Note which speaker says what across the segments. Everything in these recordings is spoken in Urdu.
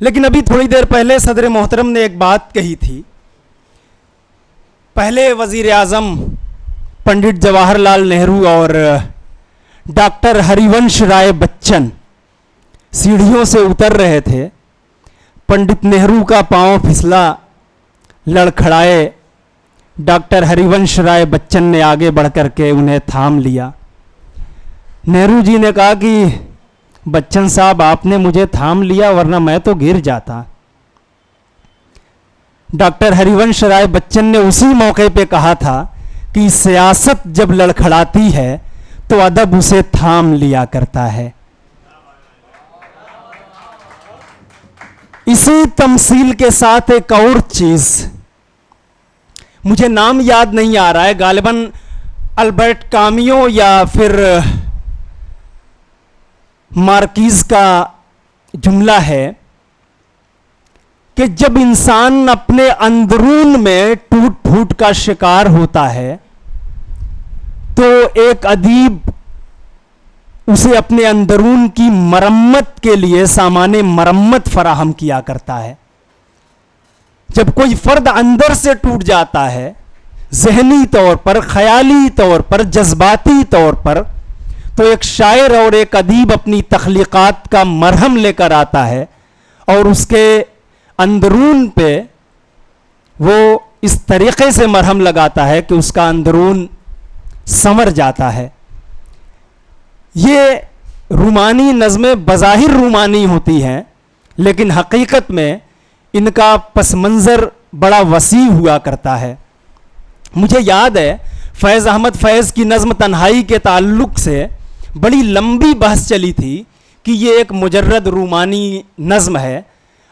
Speaker 1: لیکن ابھی تھوڑی دیر پہلے صدر محترم نے ایک بات کہی تھی. پہلے وزیر اعظم پنڈت جواہر لال نہرو اور ڈاکٹر ہری ونش رائے بچن سیڑھیوں سے اتر رہے تھے. پنڈت نہرو کا پاؤں پھسلا, لڑکھڑائے. ڈاکٹر ہری ونش رائے بچن نے آگے بڑھ کر کے انہیں تھام لیا. نہرو جی نے کہا کہ بچن صاحب آپ نے مجھے تھام لیا ورنہ میں تو گر جاتا. ڈاکٹر ہری ونش رائے بچن نے اسی موقع پہ کہا تھا کہ سیاست جب لڑکھڑاتی ہے تو ادب اسے تھام لیا کرتا ہے. اسی تمثیل کے ساتھ ایک اور چیز, مجھے نام یاد نہیں آ رہا ہے, غالباً البرٹ کامیو یا پھر مارکیز کا جملہ ہے کہ جب انسان اپنے اندرون میں ٹوٹ پھوٹ کا شکار ہوتا ہے تو ایک ادیب اسے اپنے اندرون کی مرمت کے لیے سامان مرمت فراہم کیا کرتا ہے. جب کوئی فرد اندر سے ٹوٹ جاتا ہے, ذہنی طور پر, خیالی طور پر, جذباتی طور پر, تو ایک شاعر اور ایک ادیب اپنی تخلیقات کا مرہم لے کر آتا ہے اور اس کے اندرون پہ وہ اس طریقے سے مرہم لگاتا ہے کہ اس کا اندرون سنور جاتا ہے. یہ رومانی نظمیں بظاہر رومانی ہوتی ہیں لیکن حقیقت میں ان کا پس منظر بڑا وسیع ہوا کرتا ہے. مجھے یاد ہے فیض احمد فیض کی نظم تنہائی کے تعلق سے بڑی لمبی بحث چلی تھی کہ یہ ایک مجرد رومانی نظم ہے,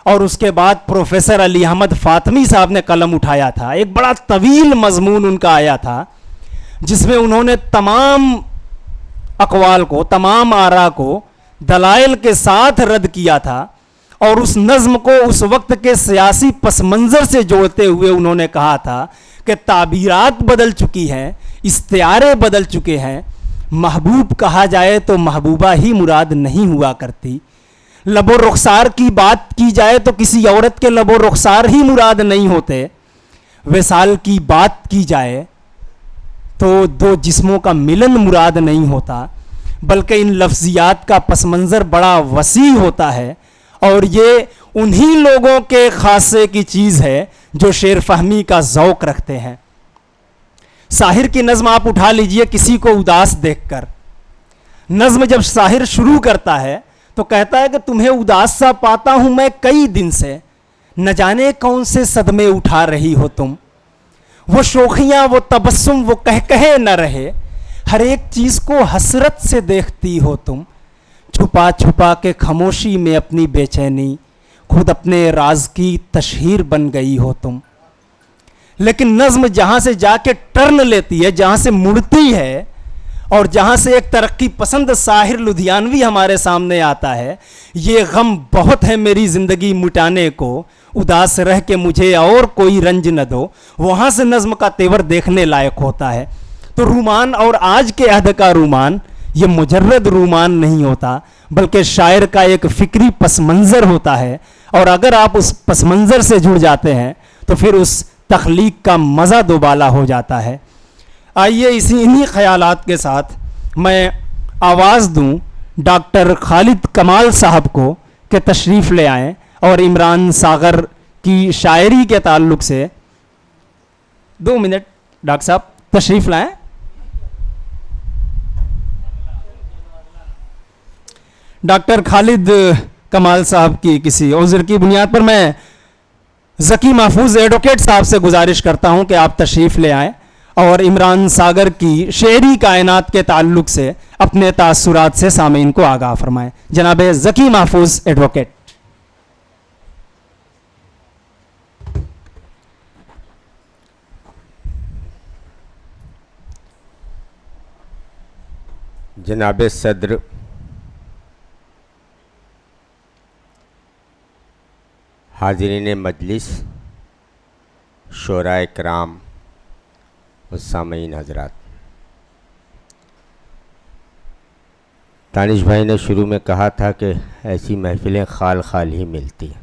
Speaker 1: اور اس کے بعد پروفیسر علی احمد فاطمی صاحب نے قلم اٹھایا تھا. ایک بڑا طویل مضمون ان کا آیا تھا جس میں انہوں نے تمام اقوال کو, تمام آراء کو دلائل کے ساتھ رد کیا تھا, اور اس نظم کو اس وقت کے سیاسی پس منظر سے جوڑتے ہوئے انہوں نے کہا تھا کہ تعبیرات بدل چکی ہیں, استعارے بدل چکے ہیں, محبوب کہا جائے تو محبوبہ ہی مراد نہیں ہوا کرتی, لب و رخسار کی بات کی جائے تو کسی عورت کے لب و رخسار ہی مراد نہیں ہوتے, وصال کی بات کی جائے تو دو جسموں کا ملن مراد نہیں ہوتا, بلکہ ان لفظیات کا پس منظر بڑا وسیع ہوتا ہے. اور یہ انہی لوگوں کے خاصے کی چیز ہے جو شعر فہمی کا ذوق رکھتے ہیں. ساحر کی نظم آپ اٹھا لیجئے کسی کو اداس دیکھ کر. نظم جب ساحر شروع کرتا ہے تو کہتا ہے کہ تمہیں اداس سا پاتا ہوں میں کئی دن سے, نہ جانے کون سے صدمے اٹھا رہی ہو تم, وہ شوخیاں وہ تبسم وہ کہے نہ رہے, ہر ایک چیز کو حسرت سے دیکھتی ہو تم, چھپا چھپا کے خاموشی میں اپنی بے چینی, خود اپنے راز کی تشہیر بن گئی ہو تم. لیکن نظم جہاں سے جا کے ٹرن لیتی ہے, جہاں سے مڑتی ہے, اور جہاں سے ایک ترقی پسند ساحر لدھیانوی ہمارے سامنے آتا ہے, یہ غم بہت ہے میری زندگی مٹانے کو, اداس رہ کے مجھے اور کوئی رنج نہ دو, وہاں سے نظم کا تیور دیکھنے لائق ہوتا ہے. تو رومان اور آج کے عہد کا رومان یہ مجرد رومان نہیں ہوتا بلکہ شاعر کا ایک فکری پس منظر ہوتا ہے, اور اگر آپ اس پس منظر سے جڑ جاتے ہیں تو پھر اس تخلیق کا مزہ دوبالا ہو جاتا ہے. آئیے انہی خیالات کے ساتھ میں آواز دوں ڈاکٹر خالد کمال صاحب کو کہ تشریف لے آئیں اور عمران ساغر کی شاعری کے تعلق سے 2 منٹ ڈاکٹر صاحب تشریف لائیں. ڈاکٹر خالد کمال صاحب کی کسی عذر کی بنیاد پر میں ذکی محفوظ ایڈوکیٹ صاحب سے گزارش کرتا ہوں کہ آپ تشریف لے آئیں اور عمران ساغر کی شعری کائنات کے تعلق سے اپنے تاثرات سے سامعین کو آگاہ فرمائیں. جناب ذکی محفوظ ایڈوکیٹ.
Speaker 2: جناب صدر، حاضرین مجلس، شعراء کرام و سامعین حضرات، دانش بھائی نے شروع میں کہا تھا کہ ایسی محفلیں خال خال ہی ملتی ہیں.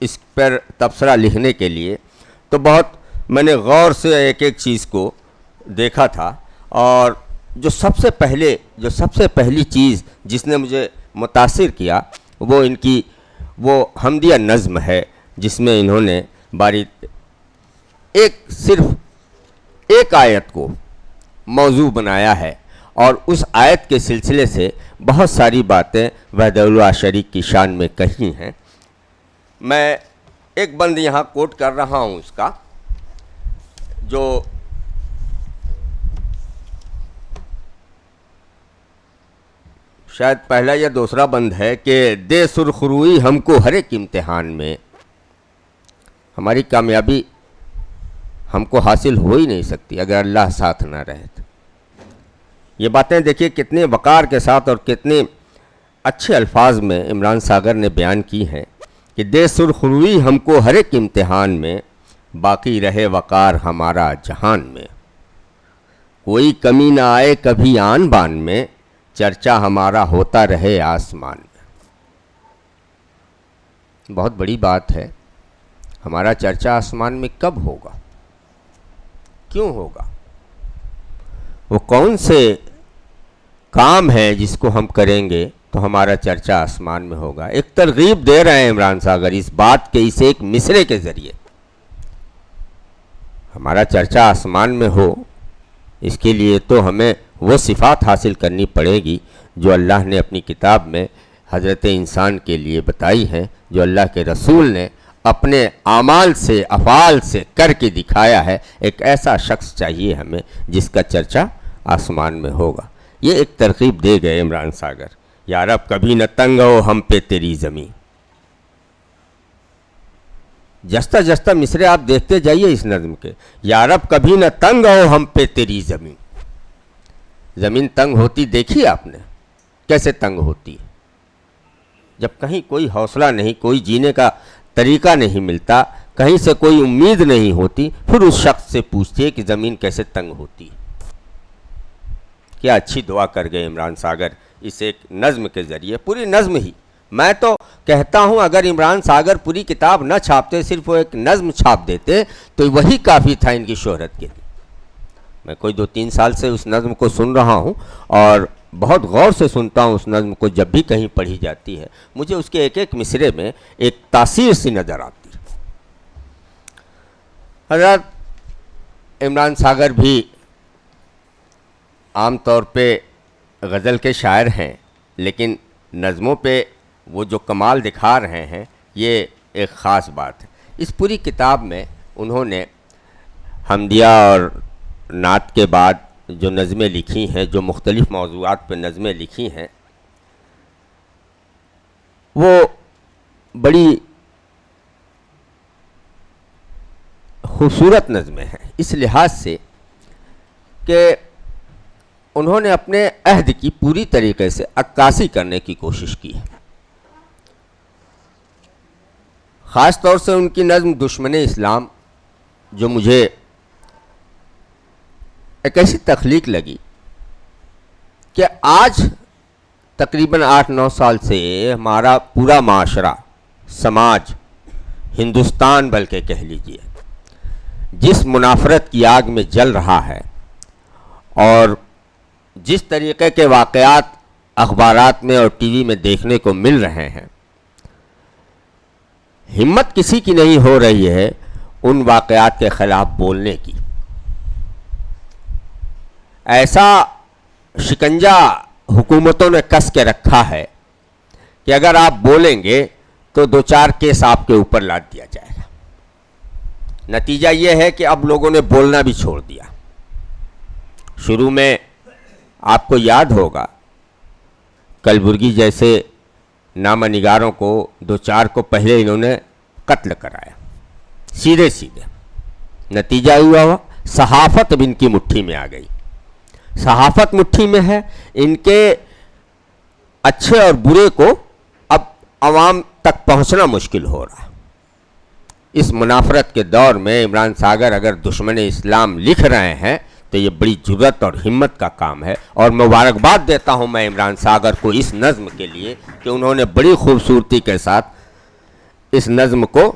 Speaker 2: اس پر تبصرہ لکھنے کے لیے تو بہت میں نے غور سے ایک ایک چیز کو دیکھا تھا، اور جو سب سے پہلی چیز جس نے مجھے متاثر کیا وہ ان کی وہ حمدیہ نظم ہے، جس میں انہوں نے صرف ایک آیت کو موضوع بنایا ہے، اور اس آیت کے سلسلے سے بہت ساری باتیں وحدہ اللہ شریک کی شان میں کہی ہیں۔ میں ایک بند یہاں کوٹ کر رہا ہوں اس کا، جو شاید پہلا یا دوسرا بند ہے کہ دے سرخروئی ہم کو ہر ایک امتحان میں، ہماری کامیابی ہم کو حاصل ہو ہی نہیں سکتی اگر اللہ ساتھ نہ رہے تو۔ یہ باتیں دیکھیے کتنے وقار کے ساتھ اور کتنے اچھے الفاظ میں عمران ساگر نے بیان کی ہیں کہ دے سرخروئی ہم کو ہر ایک امتحان میں، باقی رہے وقار ہمارا جہان میں، کوئی کمی نہ آئے کبھی آن بان میں، چرچا ہمارا ہوتا رہے آسمان میں۔ بہت بڑی بات ہے، ہمارا چرچا آسمان میں کب ہوگا، کیوں ہوگا، وہ کون سے کام ہے جس کو ہم کریں گے تو ہمارا چرچا آسمان میں ہوگا۔ ایک ترغیب دے رہے ہیں عمران ساگر اس بات کے، اس ایک مصرے کے ذریعے ہمارا چرچا آسمان میں ہو، اس کے لیے تو ہمیں وہ صفات حاصل کرنی پڑے گی جو اللہ نے اپنی کتاب میں حضرت انسان کے لیے بتائی ہیں، جو اللہ کے رسول نے اپنے اعمال سے افعال سے کر کے دکھایا ہے۔ ایک ایسا شخص چاہیے ہمیں جس کا چرچا آسمان میں ہوگا۔ یہ ایک ترغیب دے گئے عمران ساگر، یا رب کبھی نہ تنگ ہو ہم پہ تیری زمین۔ جستا جستا مصرے آپ دیکھتے جائیے اس نظم کے، یا رب کبھی نہ تنگ ہو ہم پہ تیری زمین۔ زمین تنگ ہوتی دیکھی آپ نے، کیسے تنگ ہوتی ہے؟ جب کہیں کوئی حوصلہ نہیں، کوئی جینے کا طریقہ نہیں ملتا، کہیں سے کوئی امید نہیں ہوتی، پھر اس شخص سے پوچھتے کہ زمین کیسے تنگ ہوتی ہے۔ کیا اچھی دعا کر گئے عمران ساگر اس ایک نظم کے ذریعے، پوری نظم ہی۔ میں تو کہتا ہوں اگر عمران ساگر پوری کتاب نہ چھاپتے، صرف وہ ایک نظم چھاپ دیتے تو وہی کافی تھا ان کی شہرت کے لیے۔ میں کوئی 2-3 سال سے اس نظم کو سن رہا ہوں اور بہت غور سے سنتا ہوں اس نظم کو، جب بھی کہیں پڑھی جاتی ہے مجھے اس کے ایک ایک مصرے میں ایک تاثیر سی نظر آتی ہے۔ حضرت عمران ساگر بھی عام طور پہ غزل کے شاعر ہیں، لیکن نظموں پہ وہ جو کمال دکھا رہے ہیں یہ ایک خاص بات ہے۔ اس پوری کتاب میں انہوں نے حمدیہ اور نعت کے بعد جو نظمیں لکھی ہیں، جو مختلف موضوعات پہ نظمیں لکھی ہیں، وہ بڑی خوبصورت نظمیں ہیں اس لحاظ سے کہ انہوں نے اپنے عہد کی پوری طریقے سے عکاسی کرنے کی کوشش کی ہے۔ خاص طور سے ان کی نظم دشمن اسلام، جو مجھے ایک ایسی تخلیق لگی کہ آج تقریباً 8-9 سال سے ہمارا پورا معاشرہ، سماج، ہندوستان بلکہ کہہ لیجئے، جس منافرت کی آگ میں جل رہا ہے اور جس طریقے کے واقعات اخبارات میں اور ٹی وی میں دیکھنے کو مل رہے ہیں، ہمت کسی کی نہیں ہو رہی ہے ان واقعات کے خلاف بولنے کی۔ ایسا شکنجہ حکومتوں نے کس کے رکھا ہے کہ اگر آپ بولیں گے تو 2-4 کیس آپ کے اوپر لاد دیا جائے گا۔ نتیجہ یہ ہے کہ اب لوگوں نے بولنا بھی چھوڑ دیا۔ شروع میں آپ کو یاد ہوگا کلبرگی جیسے نامہ نگاروں کو 2-4 کو پہلے انہوں نے قتل کرایا سیدھے سیدھے۔ نتیجہ ہوا صحافت اب ان کی مٹھی میں آ گئی۔ صحافت مٹھی میں ہے، ان کے اچھے اور برے کو اب عوام تک پہنچنا مشکل ہو رہا۔ اس منافرت کے دور میں عمران ساگر اگر دشمن اسلام لکھ رہے ہیں تو یہ بڑی جرأت اور ہمت کا کام ہے، اور مبارکباد دیتا ہوں میں عمران ساگر کو اس نظم کے لیے کہ انہوں نے بڑی خوبصورتی کے ساتھ اس نظم کو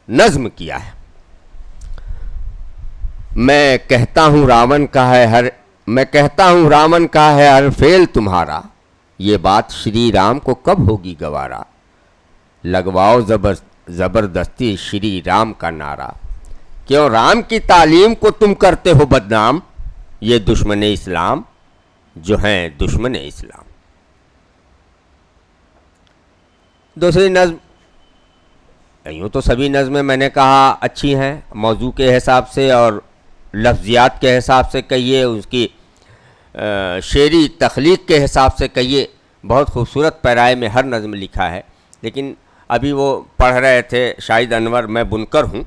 Speaker 2: نظم کیا ہے. میں کہتا ہوں راون کا ہے ہر فعل تمہارا، یہ بات شری رام کو کب ہوگی گوارا. لگواؤ زبردستی شری رام کا نعرہ، کیوں رام کی تعلیم کو تم کرتے ہو بدنام، یہ دشمن اسلام جو ہیں دشمن اسلام. دوسری نظم، یوں تو سبھی نظمیں میں نے کہا اچھی ہیں، موضوع کے حساب سے اور لفظیات کے حساب سے کہیے، اس کی شعری تخلیق کے حساب سے کہیے، بہت خوبصورت پیرائے میں ہر نظم لکھا ہے. لیکن ابھی وہ پڑھ رہے تھے شاہد انور میں بنکر ہوں،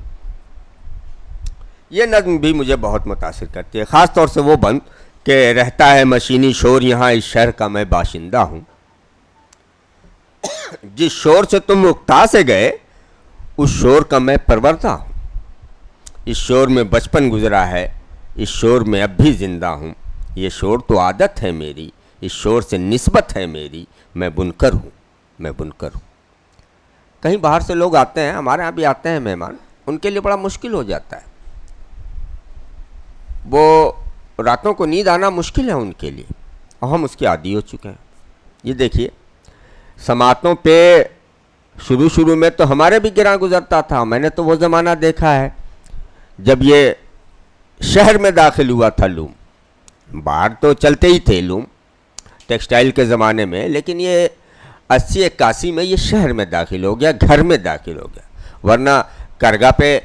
Speaker 2: یہ نظم بھی مجھے بہت متاثر کرتی ہے، خاص طور سے وہ بند کہ رہتا ہے مشینی شور یہاں اس شہر کا میں باشندہ ہوں. جس شور سے تم اکتا سے گئے اس شور کا میں پروردہ ہوں. اس شور میں بچپن گزرا ہے، اس شور میں اب بھی زندہ ہوں. یہ شور تو عادت ہے میری، اس شور سے نسبت ہے میری، میں بنکر ہوں. کہیں باہر سے لوگ آتے ہیں، ہمارے ہاں بھی آتے ہیں مہمان، ان کے لیے بڑا مشکل ہو جاتا ہے، وہ راتوں کو نیند آنا مشکل ہے ان کے لیے، اور ہم اس کے عادی ہو چکے ہیں. یہ دیکھیے سماعتوں پہ شروع میں تو ہمارے بھی گراں گزرتا تھا. میں نے تو وہ زمانہ دیکھا ہے جب یہ شہر میں داخل ہوا تھا لوم. باہر تو چلتے ہی تھے لوم ٹیکسٹائل کے زمانے میں، لیکن یہ 80-81 میں یہ شہر میں داخل ہو گیا، گھر میں داخل ہو گیا. ورنہ کرگاہ پہ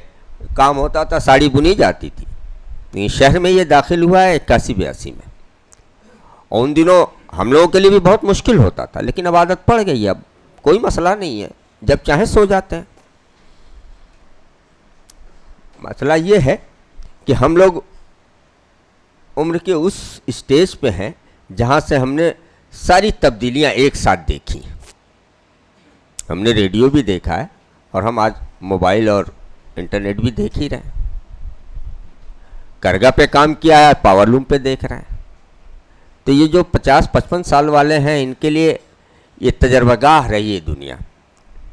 Speaker 2: کام ہوتا تھا، ساڑی بنی جاتی تھی. لیکن شہر میں یہ داخل ہوا ہے 81-82 میں. اور ان دنوں ہم لوگوں کے لیے بھی بہت مشکل ہوتا تھا، لیکن اب عادت پڑ گئی ہے، اب کوئی مسئلہ نہیں ہے، جب چاہیں سو جاتے ہیں. مسئلہ یہ ہے کہ ہم لوگ عمر کے اس اسٹیج پہ ہیں جہاں سے ہم نے ساری تبدیلیاں ایک ساتھ دیکھی. ہم نے ریڈیو بھی دیکھا ہے اور ہم آج موبائل اور انٹرنیٹ بھی دیکھ ہی رہے ہیں. کرگاہ پہ کام کیا ہے، پاور لوم پہ دیکھ رہے ہیں. تو یہ جو 50-55 سال والے ہیں، ان کے لیے یہ تجربہ گاہ رہی ہے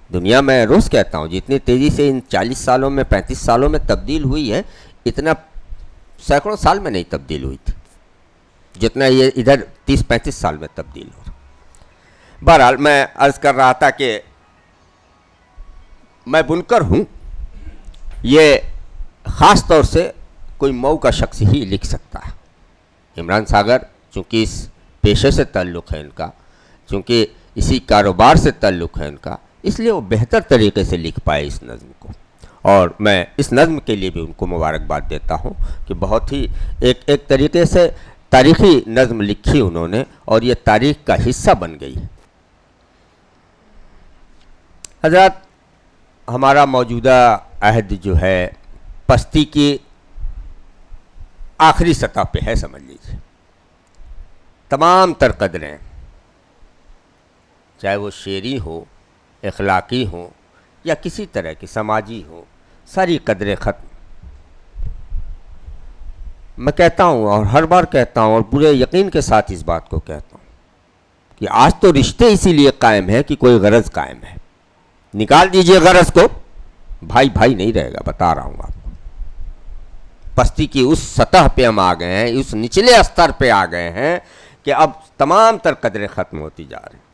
Speaker 2: دنیا. میں روز کہتا ہوں جتنی تیزی سے ان 40 سالوں میں 35 سالوں میں تبدیل ہوئی ہے، اتنا سینکڑوں سال میں نہیں تبدیل ہوئی تھی جتنا یہ ادھر 30-35 سال میں تبدیل ہو رہا. بہرحال میں عرض کر رہا تھا کہ میں بنکر ہوں، یہ خاص طور سے کوئی مئو کا شخص ہی لکھ سکتا ہے. عمران ساگر چونکہ اس پیشے سے تعلق ہے ان کا، چونکہ اسی کاروبار سے تعلق ہے ان کا، اس لیے وہ بہتر طریقے سے لکھ پائے اس نظم کو. اور میں اس نظم کے لیے بھی ان کو مبارکباد دیتا ہوں کہ بہت ہی ایک طریقے سے تاریخی نظم لکھی انہوں نے، اور یہ تاریخ کا حصہ بن گئی. حضرات، ہمارا موجودہ عہد جو ہے پستی کی آخری سطح پہ ہے، سمجھ لیجیے. تمام تر قدریں، چاہے وہ شعری ہو، اخلاقی ہوں، یا کسی طرح کی سماجی ہوں، ساری قدریں ختم. میں کہتا ہوں اور ہر بار کہتا ہوں اور پورے یقین کے ساتھ اس بات کو کہتا ہوں کہ آج تو رشتے اسی لیے قائم ہے کہ کوئی غرض قائم ہے. نکال دیجئے غرض کو، بھائی بھائی نہیں رہے گا، بتا رہا ہوں آپ کو. پستی کی اس سطح پہ ہم آ گئے ہیں، اس نچلے استر پہ آ گئے ہیں کہ اب تمام تر قدریں ختم ہوتی جا رہی ہیں.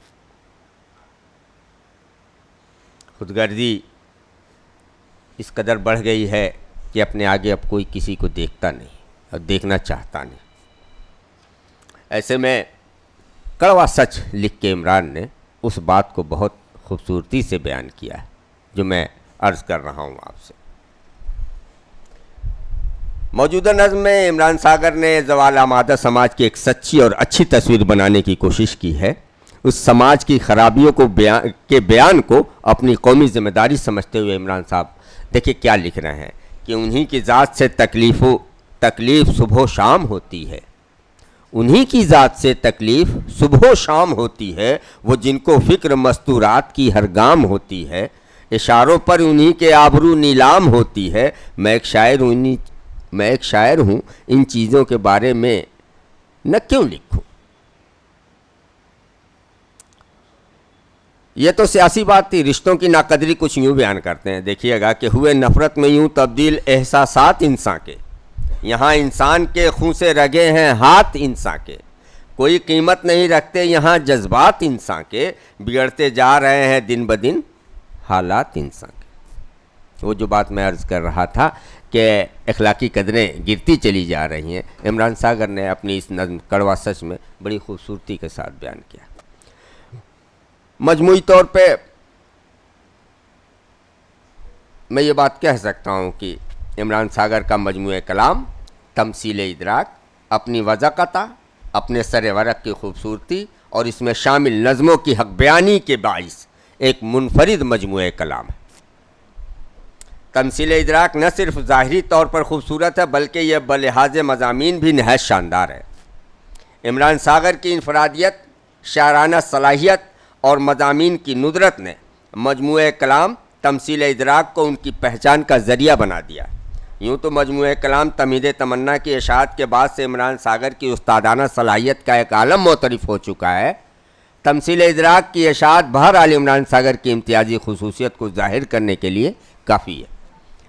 Speaker 2: خود غرضی اس قدر بڑھ گئی ہے کہ اپنے آگے اب کوئی کسی کو دیکھتا نہیں اور دیکھنا چاہتا نہیں. ایسے میں کڑوا سچ لکھ کے عمران نے اس بات کو بہت خوبصورتی سے بیان کیا ہے جو میں عرض کر رہا ہوں آپ سے. موجودہ نظم میں عمران ساگر نے زوال آمادہ سماج کی ایک سچی اور اچھی تصویر بنانے کی کوشش کی ہے. اس سماج کی خرابیوں کو بیان کو اپنی قومی ذمہ داری سمجھتے ہوئے عمران صاحب دیکھیں کیا لکھ رہے ہیں کہ انہی کی ذات سے تکلیف صبح و شام ہوتی ہے. انہی کی ذات سے تکلیف صبح و شام ہوتی ہے، وہ جن کو فکر مستورات کی ہر گام ہوتی ہے. اشاروں پر انہی کے آبرو نیلام ہوتی ہے. میں ایک شاعر ہوں، ان چیزوں کے بارے میں نہ کیوں لکھوں. یہ تو سیاسی بات تھی. رشتوں کی ناقدری کچھ یوں بیان کرتے ہیں, دیکھیے گا کہ ہوئے نفرت میں یوں تبدیل احساسات انسان کے, یہاں انسان کے خون سے رگے ہیں ہاتھ انسان کے, کوئی قیمت نہیں رکھتے یہاں جذبات انسان کے, بگڑتے جا رہے ہیں دن بدن حالات انسان کے. وہ جو بات میں عرض کر رہا تھا کہ اخلاقی قدریں گرتی چلی جا رہی ہیں, عمران ساگر نے اپنی اس نظم کڑوا سچ میں بڑی خوبصورتی کے ساتھ بیان کیا. مجموعی طور پہ میں یہ بات کہہ سکتا ہوں کہ عمران ساگر کا مجموعہ کلام تمثیل ادراک اپنی وضاقتہ, اپنے سر ورق کی خوبصورتی اور اس میں شامل نظموں کی حق بیانی کے باعث ایک منفرد مجموعہ کلام ہے. تمثیل ادراک نہ صرف ظاہری طور پر خوبصورت ہے بلکہ یہ بلحاظ مضامین بھی نہایت شاندار ہے. عمران ساگر کی انفرادیت, شاعرانہ صلاحیت اور مضامین کی ندرت نے مجموعہ کلام تمثیل ادراک کو ان کی پہچان کا ذریعہ بنا دیا. یوں تو مجموعہ کلام تمہید تمنا کی اشاعت کے بعد سے عمران ساگر کی استادانہ صلاحیت کا ایک عالم معترف ہو چکا ہے. تمثیل ادراک کی اشاعت بہرحال عمران ساگر کی امتیازی خصوصیت کو ظاہر کرنے کے لیے کافی ہے.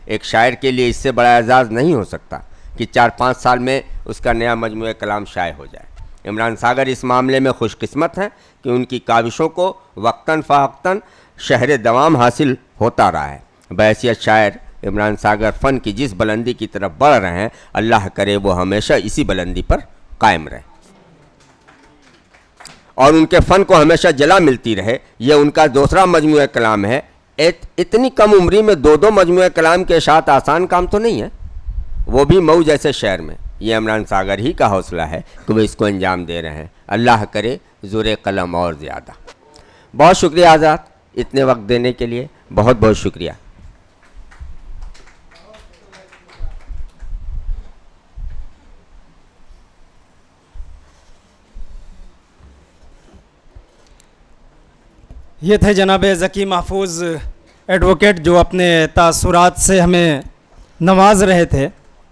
Speaker 2: ایک شاعر کے لیے اس سے بڑا اعزاز نہیں ہو سکتا کہ 4-5 سال میں اس کا نیا مجموعہ کلام شائع ہو جائے. عمران ساگر اس معاملے میں خوش قسمت ہیں کہ ان کی کاوشوں کو وقتاً فوقتاً شہر دوام حاصل ہوتا رہا ہے. بحیثیت شاعر عمران ساگر فن کی جس بلندی کی طرف بڑھ رہے ہیں, اللہ کرے وہ ہمیشہ اسی بلندی پر قائم رہے اور ان کے فن کو ہمیشہ جلا ملتی رہے. یہ ان کا دوسرا مجموعہ کلام ہے. اتنی کم عمری میں 2 مجموعہ کلام کے ساتھ آسان کام تو نہیں ہے, وہ بھی مئو جیسے شہر میں. یہ عمران ساگر ہی کا حوصلہ ہے کہ وہ اس کو انجام دے رہے ہیں. اللہ کرے زور قلم اور زیادہ. بہت شکریہ آزاد, اتنے وقت دینے کے لیے بہت بہت شکریہ.
Speaker 1: یہ تھے جناب ذکی محفوظ ایڈوکیٹ جو اپنے تاثرات سے ہمیں نواز رہے تھے.